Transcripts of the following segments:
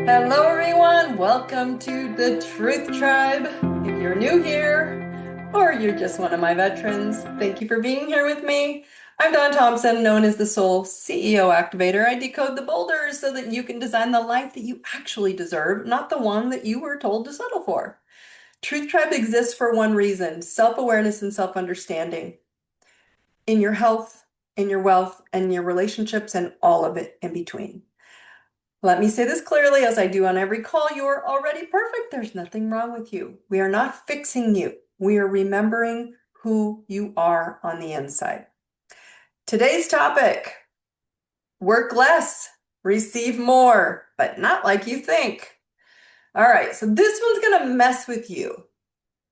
Hello, everyone. Welcome to the Truth Tribe. If you're new here or you're just one of my veterans, thank you for being here with me. I'm Daune Thompson, known as the Soul CEO Activator. I decode the boulders so that you can design the life that you actually deserve, not the one that you were told to settle for. Truth Tribe exists for one reason: self-awareness and self-understanding in your health, in your wealth, and your relationships, and all of it in between. Let me say this clearly, as I do on every call: you are already perfect. There's nothing wrong with you. We are not fixing you. We are remembering who you are on the inside. Today's topic: work less, receive more, but not like you think. All right, so this one's going to mess with you.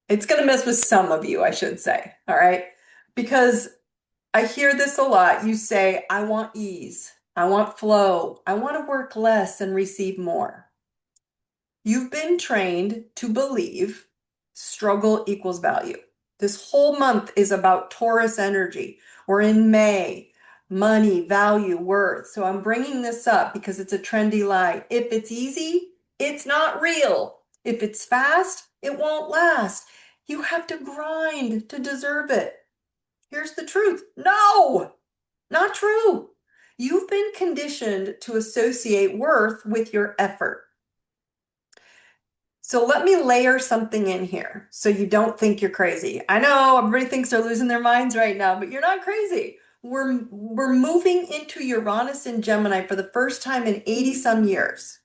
It's going to mess with some of you, I should say. All right, because I hear this a lot. You say, I want ease. I want flow. I want to work less and receive more. You've been trained to believe struggle equals value. This whole month is about Taurus energy. We're in May, money, value, worth. So I'm bringing this up because it's a trendy lie. If it's easy, it's not real. If it's fast, it won't last. You have to grind to deserve it. Here's the truth. No, not true. You've been conditioned to associate worth with your effort. So let me layer something in here so you don't think you're crazy. I know everybody thinks they're losing their minds right now, but you're not crazy. We're moving into Uranus and Gemini for the first time in 80 some years.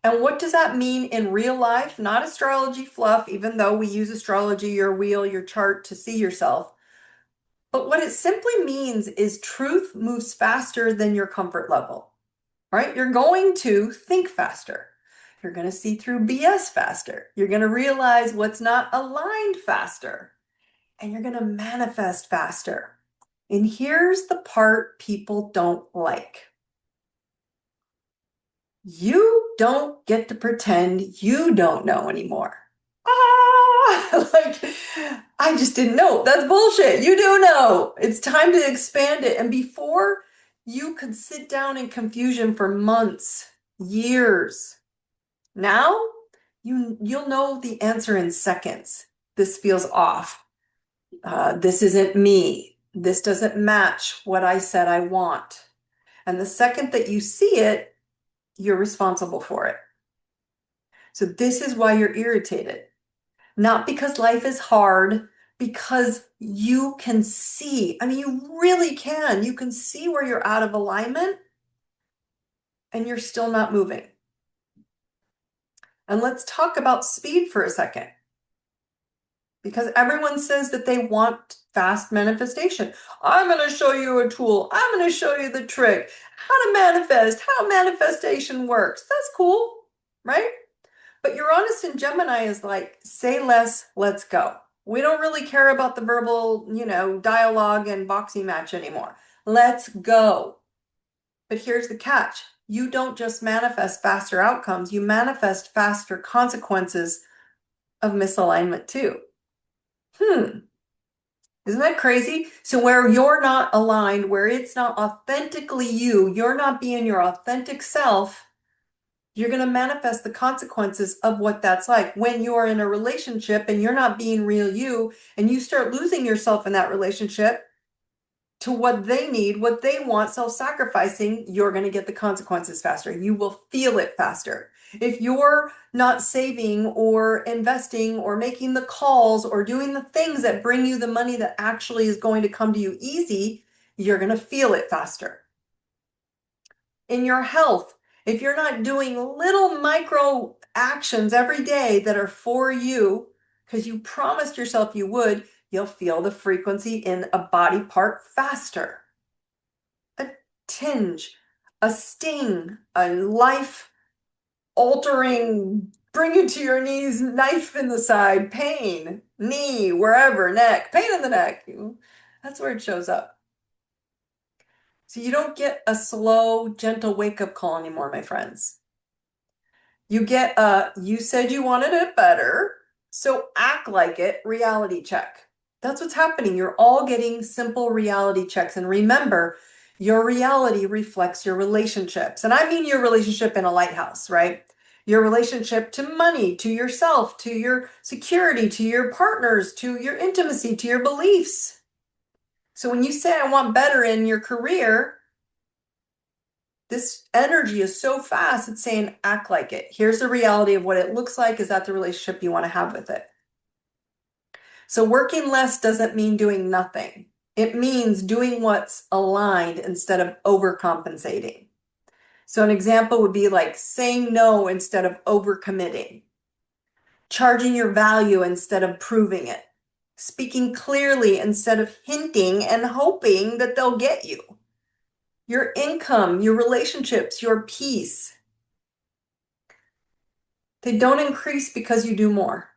And what does that mean in real life? Not astrology fluff, even though we use astrology, your wheel, your chart to see yourself. But what it simply means is truth moves faster than your comfort level, right? You're going to think faster. You're going to see through BS faster. You're going to realize what's not aligned faster. And you're going to manifest faster. And here's the part people don't like. You don't get to pretend you don't know anymore. Like, I just didn't know. That's bullshit. You do know. It's time to expand it. And before you could sit down in confusion for months, years, now you'll know the answer in seconds. This feels off. This isn't me. This doesn't match what I said I want. And the second that you see it, you're responsible for it. So this is why you're irritated. Not because life is hard, because you can see. I mean, you really can. You can see where you're out of alignment and you're still not moving. And let's talk about speed for a second. Because everyone says that they want fast manifestation. I'm going to show you a tool. I'm going to show you the trick. How to manifest, how manifestation works. That's cool, right? But Uranus and Gemini is like, say less, let's go. We don't really care about the verbal, dialogue and boxing match anymore. Let's go. But here's the catch. You don't just manifest faster outcomes, you manifest faster consequences of misalignment too. Isn't that crazy? So where you're not aligned, where it's not authentically you, you're not being your authentic self, you're going to manifest the consequences of what that's like. When you're in a relationship and you're not being real you, and you start losing yourself in that relationship to what they need, what they want, self-sacrificing, you're going to get the consequences faster. You will feel it faster. If you're not saving or investing or making the calls or doing the things that bring you the money that actually is going to come to you easy, you're going to feel it faster. In your health, if you're not doing little micro actions every day that are for you, because you promised yourself you would, you'll feel the frequency in a body part faster. A tinge, a sting, a life-altering, bring you to your knees, knife in the side, pain, knee, wherever, neck, pain in the neck. That's where it shows up. So you don't get a slow, gentle wake-up call anymore, my friends. You get you said you wanted it better, so act like it, reality check. That's what's happening. You're all getting simple reality checks. And remember, Your reality reflects your relationships. And I mean your relationship in a lighthouse, right? Your relationship to money, to yourself, to your security, to your partners, to your intimacy, to your beliefs. So when you say, I want better in your career, this energy is so fast, it's saying, act like it. Here's the reality of what it looks like. Is that the relationship you want to have with it? So working less doesn't mean doing nothing. It means doing what's aligned instead of overcompensating. So an example would be like saying no instead of overcommitting, charging your value instead of proving it, speaking clearly instead of hinting and hoping that they'll get you. Your income, your relationships, your peace, they don't increase because you do more.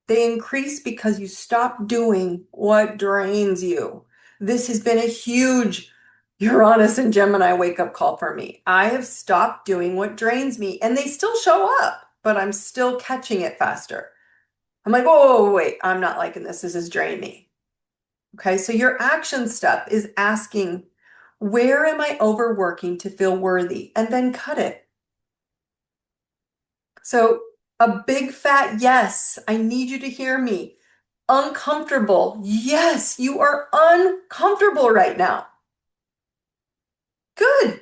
They increase because you stop doing what drains you. This has been a huge Uranus and Gemini wake-up call for me. I have stopped doing what drains me, and they still show up, but I'm still catching it faster. I'm like, oh, wait, I'm not liking this. This is draining me. Okay, so your action step is asking, where am I overworking to feel worthy? And then cut it. So a big fat yes, I need you to hear me. Uncomfortable. Yes, you are uncomfortable right now. Good.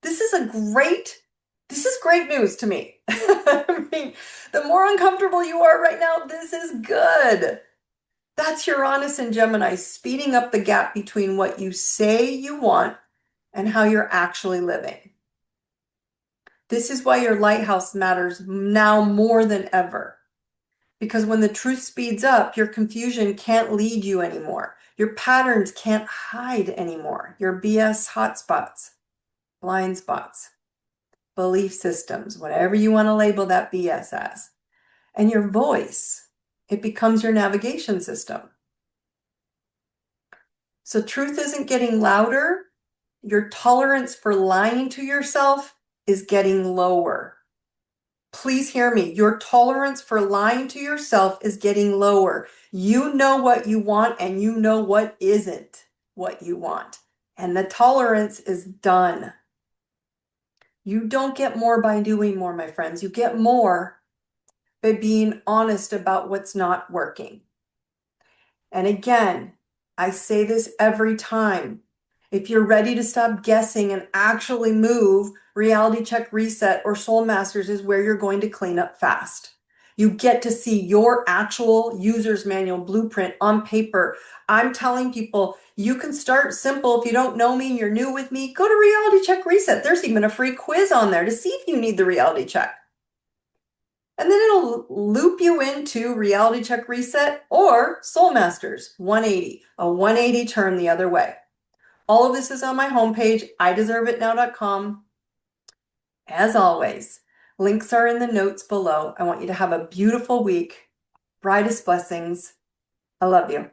This is great news to me. I mean, the more uncomfortable you are right now, this is good. That's Uranus and Gemini speeding up the gap between what you say you want and how you're actually living. This is why your lighthouse matters now more than ever. Because when the truth speeds up, your confusion can't lead you anymore. Your patterns can't hide anymore. Your BS hotspots, blind spots, belief systems, whatever you want to label that BS as. And your voice, it becomes your navigation system. So truth isn't getting louder. Your tolerance for lying to yourself is getting lower. Please hear me. Your tolerance for lying to yourself is getting lower. You know what you want and you know what isn't what you want. And the tolerance is done. You don't get more by doing more, my friends. You get more by being honest about what's not working. And again, I say this every time. If you're ready to stop guessing and actually move, Reality Check Reset or Soul Masters is where you're going to clean up fast. You get to see your actual user's manual blueprint on paper. I'm telling people you can start simple. If you don't know me and you're new with me, go to Reality Check Reset. There's even a free quiz on there to see if you need the reality check. And then it'll loop you into Reality Check Reset or Soul Masters 180, a 180 turn the other way. All of this is on my homepage, ideserveitnow.com. As always, links are in the notes below. I want you to have a beautiful week. Brightest blessings. I love you.